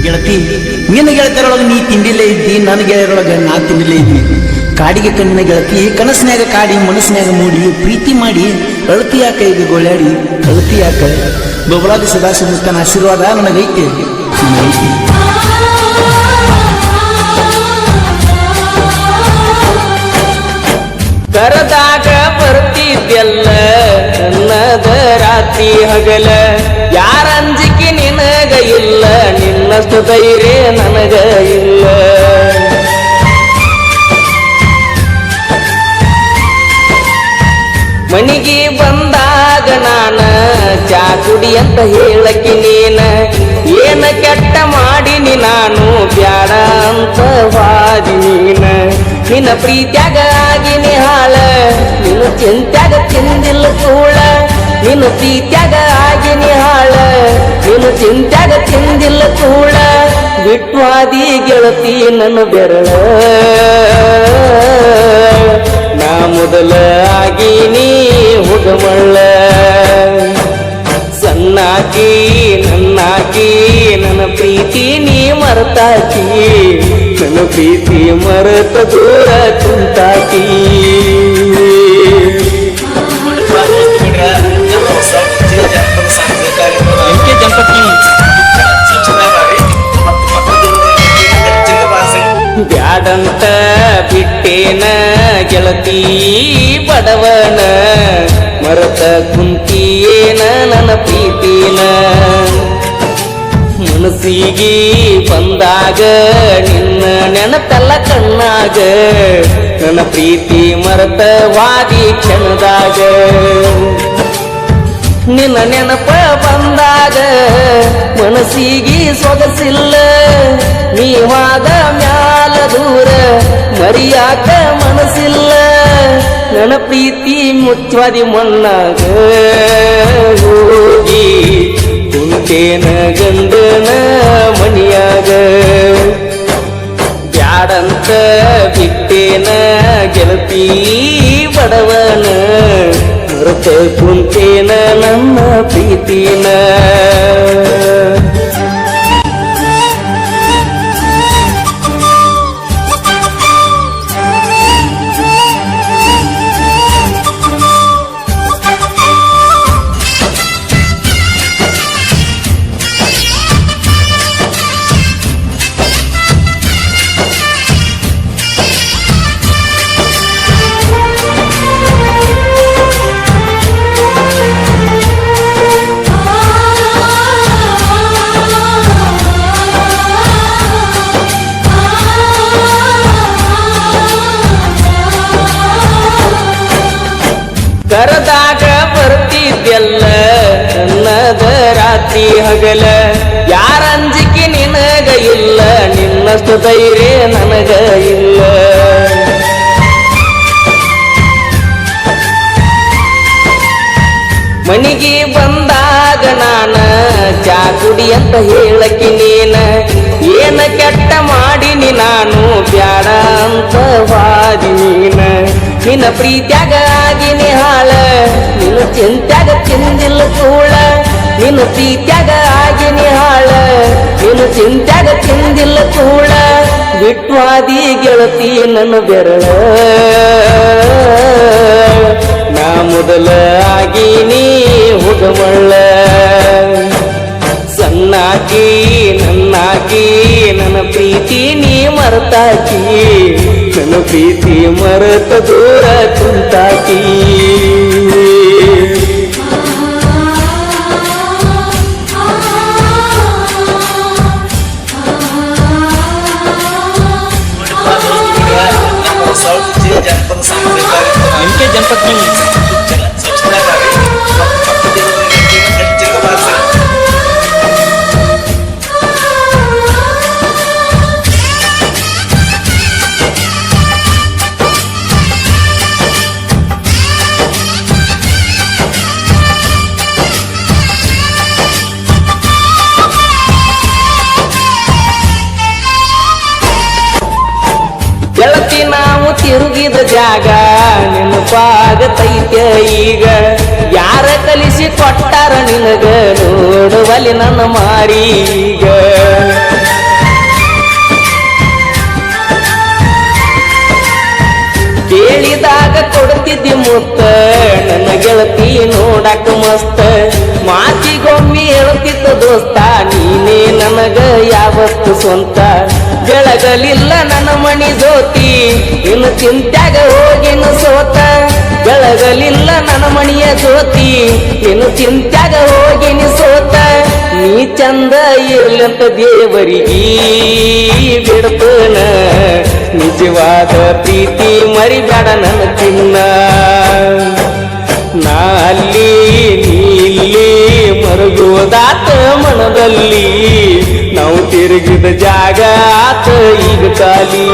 ಗೆಳತಿ, ನಿನ್ನ ಗೆಳತಿಯರೊಳಗೆ ನೀ ತಿಂಡಿಲೇ ಇದ್ದಿ, ನನ್ನ ಗೆಳೆಯರೊಳಗೆ ನಾ ತಿಂಡಿಲೇ ಇದ್ದಿ. ಕಾಡಿಗೆ ಕಣ್ಣಿನ ಗೆಳತಿ, ಕನಸಿನಾಗ ಕಾಡಿ ಮನಸ್ಸಿನಾಗ ಮೂಡಿ ಪ್ರೀತಿ ಮಾಡಿ ಅಳತಿ ಯಾಕ ಈಗ ಗೋಳಾಡಿ ಅಳತಿ ಯಾಕ. ಬಬಲಾದಿ ಸದಾಶಿವನ ಆಶೀರ್ವಾದ ನನಗೈತೆ. ಕರದಾಗ ಬರ್ತಿದ್ದೆಲ್ಲ ನನ್ನದ ರಾತ್ರಿ ಹಗಲ, ಯಾರ ಅಂಜಿಕೆ ನಿನಗ ಇಲ್ಲ, ನಿನ್ನಷ್ಟು ಧೈರ್ಯ ನನಗ ಇಲ್ಲ. ಮನಿಗೆ ಬಂದಾಗ ನಾನ ಚಾ ಕುಡಿ ಅಂತ ಹೇಳಕ್ಕೆ ನೀನ, ಏನ ಕೆಟ್ಟ ಮಾಡಿನಿ ನಾನು ಬ್ಯಾಡ ಅಂತ ವಾದಿ ನೀನ. ನಿನ್ನ ಪ್ರೀತ್ಯಾಗ ಆಗಿನಿ ಹಾಳ, ನಿನ್ನ ಚಿಂತ್ಯಾಗ ತಿಂದಿಲ್ಲ ಕೂಳ. ನಿನ್ನ ಪ್ರೀತ್ಯಾಗ ಆಗಿನಿ ಹಾಳ, ನಿನ್ನ ಚಿಂತ್ಯಾಗ ತಿಂದಿಲ್ಲ ಕೂಳ. ಬಿಟ್ವಾದಿ ಗೆಳತಿ ನನ್ನ ಬೆರಳ, ನಾ ಮೊದಲ ಆಗಿನಿ ಹುಡುಮಳ್ಳ. ಸಣ್ಣಾಕಿ ನನ್ನಾಕಿ ನನ್ನ ಪ್ರೀತಿ ನೀ ಮರೆತಾಕಿ, ನನ್ನ ಪ್ರೀತಿ ಮರೆತ ದೂರ ಕುಂತಾಕಿ. ಬ್ಯಾಡಂತ ಬಿಟ್ಟೇನ ಗೆಳತಿ ಬಡವನ, ಮರತ ಕುಂತಿಯೇನ ನನ್ನ ಪ್ರೀತಿನ. ಮನಸ್ಸಿಗೆ ಬಂದಾಗ ನಿನ್ನ ನೆನಪೆಲ್ಲ ಕಣ್ಣಾಗ, ನನ್ನ ಪ್ರೀತಿ ಮರತ ವಾದಿ ಕ್ಷಣದಾಗ. ನಿನ್ನ ನೆನಪ ಬಂದಾಗ ಮನಸ್ಸಿಗೆ ಸೊಗಸಿಲ್ಲ, ನೀವಾದ ಮ್ಯಾಲ ದೂರ ಮರಿಯಾಕ ಮನಸ್ಸಿಲ್ಲ. ನನ್ನ ಪ್ರೀತಿ ಮುಚ್ಚವಾದಿ ಮಣ್ಣಾಗ ಹೋಗಿ ಕುಂತೇನ ಗಂಡನ ಮನಿಯಾಗ. ಬ್ಯಾಡಂತ ಬಿಟ್ಟೇನ ಗೆಳತಿ ಬಡವನ, ಮರೆತ ಕುಂತೇನ ನನ್ನ ಪ್ರೀತಿನ. ಕರದಾಗ ಬರ್ತಿದ್ದೆಲ್ಲ ನನ್ನದ ರಾತ್ರಿ ಹಗಲ, ಯಾರ ಅಂಜಿಕೆ ನಿನಗ ಇಲ್ಲ, ನಿನ್ನಷ್ಟು ಧೈರ್ಯ ನನಗ ಇಲ್ಲ. ಮನಿಗೆ ಬಂದಾಗ ನಾನ ಚಾ ಕುಡಿ ಅಂತ ಹೇಳಕ್ಕೆ ನೀನ, ಏನ ಕೆಟ್ಟ ಮಾಡಿನಿ ನಾನು ಬ್ಯಾಡ ಅಂತ ವಾದಿ ನೀನ. ನಿನ್ನ ಪ್ರೀತ್ಯಾಗ ಆಗಿನಿ ಹಾಳ, ನಿನ್ನ ಚಿಂತ್ಯಾಗ ತಿಂದಿಲ್ಲ ಕೂಳ. ನಿನ್ನ ಪ್ರೀತ್ಯಾಗ ಆಗಿನಿ ಹಾಳ, ನಿನ್ನ ಚಿಂತ್ಯಾಗ ತಿಂದಿಲ್ಲ ಕೂಳ. ಬಿಟ್ವಾದಿ ಗೆಳತಿ ನನ್ನ ಬೆರಳ, ನಾ ಮೊದಲ ಆಗಿನಿ ಹುಡುಮಳ್ಳ. ಸಣ್ಣಾಕಿ ನನ್ನಾಕಿ ನನ್ನ ಪ್ರೀತಿ ನೀ ಮರೆತಾಕಿ, ನನ್ನ ಪ್ರೀತಿ ಮರೆತ ದೂರ ಕುಂತಾಕಿ. जनपद ಗೆಳತಿ ನಾವು ತಿರುಗಿದ ಜಾಗ ನೆನಪಾಗತೈತೆ ಈಗ. ಯಾರ ಕಲಿಸಿ ಕೊಟ್ಟಾರ ನಿನಗ ನೋಡುವಲ್ಲಿ ನನ್ನ ಮಾರೀಗ. ಕೊಡ್ತಿದ್ದಿ ಮುತ್ತ ನನ್ನ ಗೆಳತಿ ನೋಡಾಕ ಮಸ್ತ ಮಾತಿಗೊಮ್ಮೆ ಹೇಳ್ತಿದ್ದ ದೋಸ್ತ ನೀನೇ ನನಗ ಯಾವತ್ತು ಸ್ವಂತ ಬೆಳಗಲಿಲ್ಲ ನನ್ನ ಮಣಿ ಜ್ಯೋತಿ ಇನ್ನು ಚಿಂತ್ಯಾಗ ಹೋಗಿನ ಸೋತ ಬೆಳಗಲಿಲ್ಲ ನನ್ನ ಮಣಿಯ ಜ್ಯೋತಿ ಇನ್ನು ಚಿಂತ್ಯಾಗ ಹೋಗಿನ ಸೋತ ನೀ ಚಂದ ಇರ್ಲಂತ ದೇವರಿಗೆ ಬಿಡ್ತನ ನಿಜವಾದ ಪ್ರೀತಿ ಮರಿಬೇಡ ನನ್ನ ಚಿನ್ನ ನಾ ಅಲ್ಲಿ ನೀಲ್ಲಿ ಮರುಗುವುದಾತ ಮನದಲ್ಲಿ ನಾವು ತಿರುಗಿದ ಜಾಗ ಆತ ಈಗ ಖಾಲಿ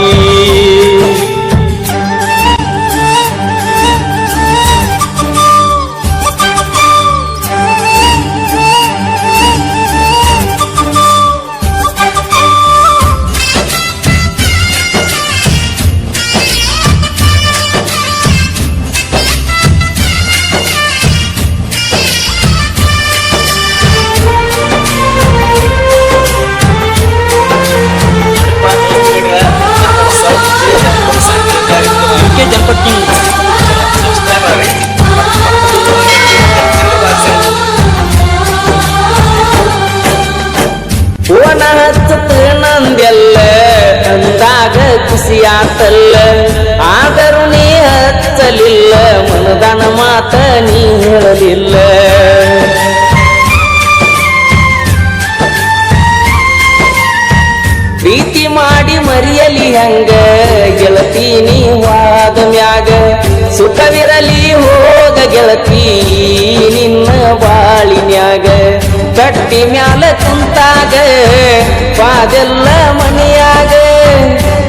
ಫೋನ ಹಚ್ಚತ ನಂದೆಲ್ಲ ಅಂದಾಗ ಖುಷಿಯಾತಲ್ಲ ಆದರೂ ನೀ ಹಚ್ಚಲಿಲ್ಲ ಮನದಾನ ಮಾತ ನೀ ಹೇಳಲಿಲ್ಲ ಪ್ರೀತಿ ಮಾಡಿ ಮರಿಯಲಿ ಹಂಗ ಗೆಳತಿ ನೀವಾದ ಮ್ಯಾಗ ಸುಖವಿರಲಿ ಹೋಗ ಗೆಳತಿ ನಿನ್ನ ಬಾಳಿನ್ಯಾಗ ಕಟ್ಟಿ ಮ್ಯಾಲ ಕುಂತಾಗ ಪಾದೆಲ್ಲ ಮನೆಯಾಗ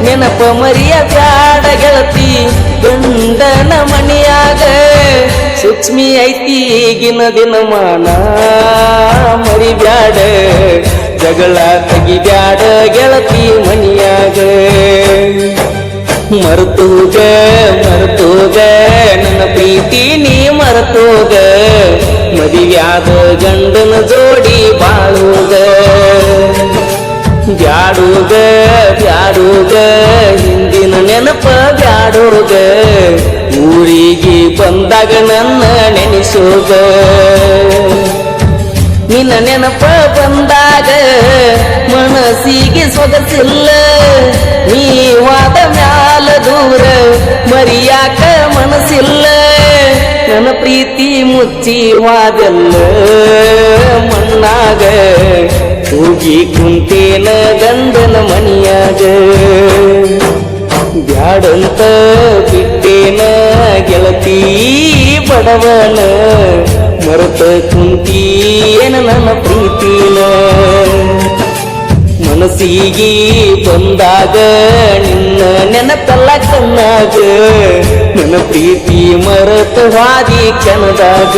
ನೆನಪ ಮರಿಯ ಬ್ಯಾಡ ಗೆಳತಿ ಗಂಡನ ಮನೆಯಾಗ ಸೂಕ್ಷ್ಮಿ ಐತಿ ಈಗಿನ ದಿನಮಾನ ಮರಿಬ್ಯಾಡ ಜಗಳ ತೆಗಿಬ್ಯಾಡ ಗೆಳತಿ ಮನಿಯಾಗ ಮರ್ತೋಗ ನನ್ನ ಪ್ರೀತಿ ನೀ ಮರ್ತೋಗ ಮದಿವ್ಯಾದ ಗಂಡನ ಜೋಡಿ ಬಾಳೋಗ ಬ್ಯಾಡೋಗ ಹಿಂದಿನ ನೆನಪ ಬ್ಯಾಡೋಗ ಊರಿಗೆ ಬಂದಾಗ ನನ್ನ ನೆನೆಸೋಗ ನಿನ್ನ ನೆನಪ ಬಂದಾಗ ಮನಸ್ಸಿಗೆ ಸೊಗಸಿಲ್ಲ ನೀವಾದ ಮ್ಯಾಲ ದೂರ ಮರಿಯಾಕ ಮನಸ್ಸಿಲ್ಲ ನನ್ನ ಪ್ರೀತಿ ಮುಚ್ಚಿವಾದೆಲ್ಲ ಮಣ್ಣಾಗ ಹೋಗಿ ಕುಂತೇನ ಗಂಡನ ಮನಿಯಾಗ ಬ್ಯಾಡಂತ ಬಿಟ್ಟೇನ ಗೆಳತಿ ಬಡವನ ಮರೆತ ಕುಂತೀನ ನನ್ನ ಪ್ರೀತಿನ ಮನಸ್ಸಿಗೆ ಬಂದಾಗ ನಿನ್ನ ನೆನಪೆಲ್ಲ ಕಣ್ಣಾಗ ನನ್ನ ಪ್ರೀತಿ ಮರೆತ ಹಾದಿ ಕೆನದಾಗ